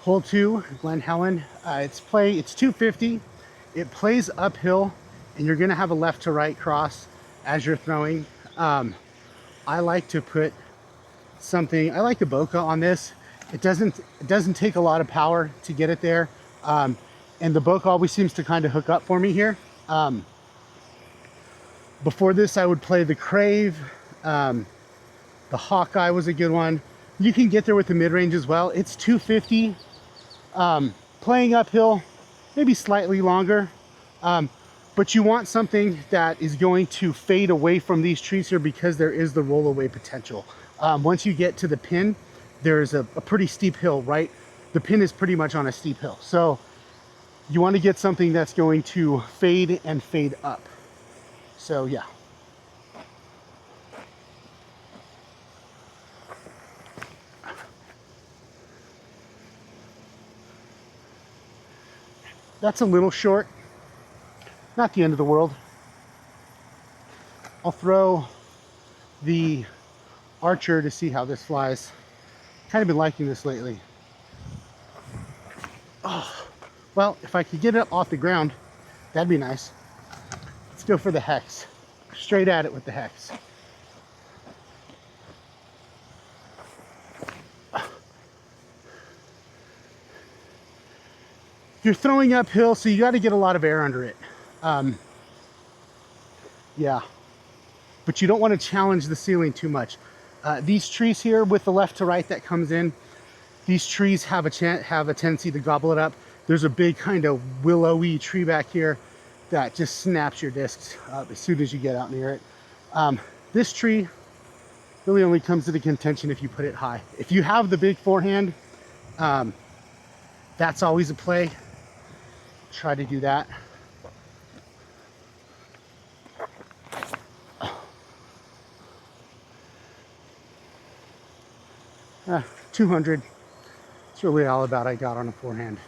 Hole 2, Glen, Helen. It's 250. It plays uphill, and you're gonna have a left to right cross as you're throwing. I like to put something, I like the bokeh on this. It doesn't take a lot of power to get it there. And the bokeh always seems to kind of hook up for me here. Before this, I would play the Crave. The Hawkeye was a good one. You can get there with the mid-range as well. It's 250. Playing uphill, maybe slightly longer. But you want something that is going to fade away from these trees here because there is the rollaway potential. Once you get to the pin, there's a pretty steep hill, right? The pin is pretty much on a steep hill. So you want to get something that's going to fade and fade up. So yeah. That's a little short. Not the end of the world. I'll throw the Archer to see how this flies. Kind of been liking this lately. Oh, well, if I could get it up off the ground, that'd be nice. Let's go for the hex. Straight at it with the hex. You're throwing uphill, so you got to get a lot of air under it. Yeah, but you don't want to challenge the ceiling too much. These trees here with the left to right that comes in, these trees have a tendency to gobble it up. There's a big kind of willowy tree back here that just snaps your discs up as soon as you get out near it. This tree really only comes into contention if you put it high. If you have the big forehand, that's always a play. Try to do that. 200. It's really all about I got on a forehand.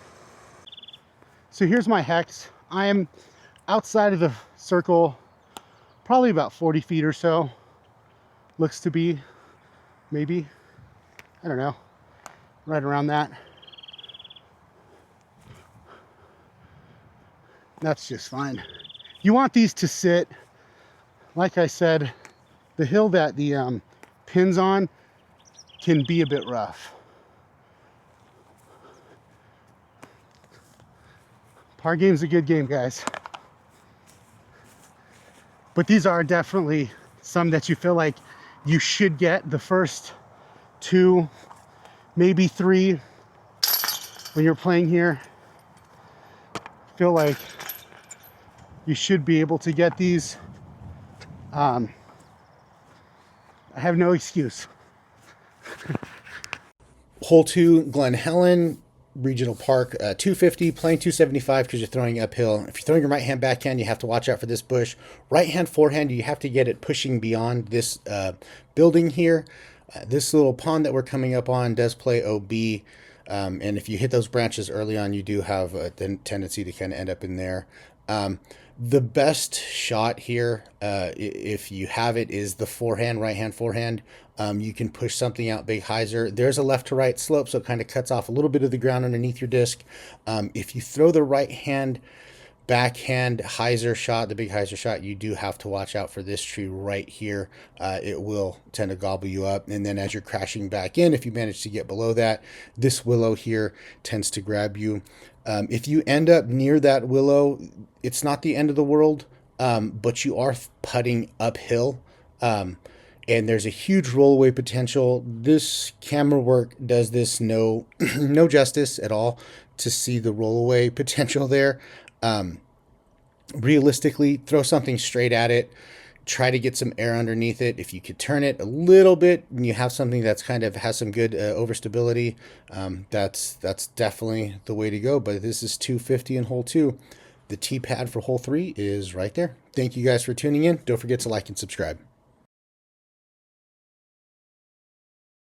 So here's my hex. I am outside of the circle, probably about 40 feet or so. Looks to be, maybe, I don't know, right around that. That's just fine. You want these to sit, like I said, the hill that the pin's on can be a bit rough. Par game's a good game, guys. But these are definitely some that you feel like you should get the first 2, maybe 3 when you're playing here. Feel like you should be able to get these. I have no excuse. Hole 2, Glen, Helen, Regional Park, 250, playing 275 because you're throwing uphill. If you're throwing your right hand backhand, you have to watch out for this bush. Right hand forehand, you have to get it pushing beyond this building here. This little pond that we're coming up on does play OB. And if you hit those branches early on, you do have a tendency to kind of end up in there. The best shot here, if you have it, is the forehand, right hand forehand. You can push something out big hyzer. There's a left to right slope, so it kind of cuts off a little bit of the ground underneath your disc. If you throw the right hand backhand hyzer shot, the big hyzer shot, you do have to watch out for this tree right here. It will tend to gobble you up. And then as you're crashing back in, if you manage to get below that, this willow here tends to grab you. If you end up near that willow, it's not the end of the world, but you are putting uphill. And there's a huge rollaway potential. This camera work does this no justice at all to see the rollaway potential there. Realistically, throw something straight at it. Try to get some air underneath it. If you could turn it a little bit and you have something that's kind of has some good overstability, that's definitely the way to go. But this is 250 in hole 2. The tee pad for hole 3 is right there. Thank you guys for tuning in. Don't forget to like and subscribe.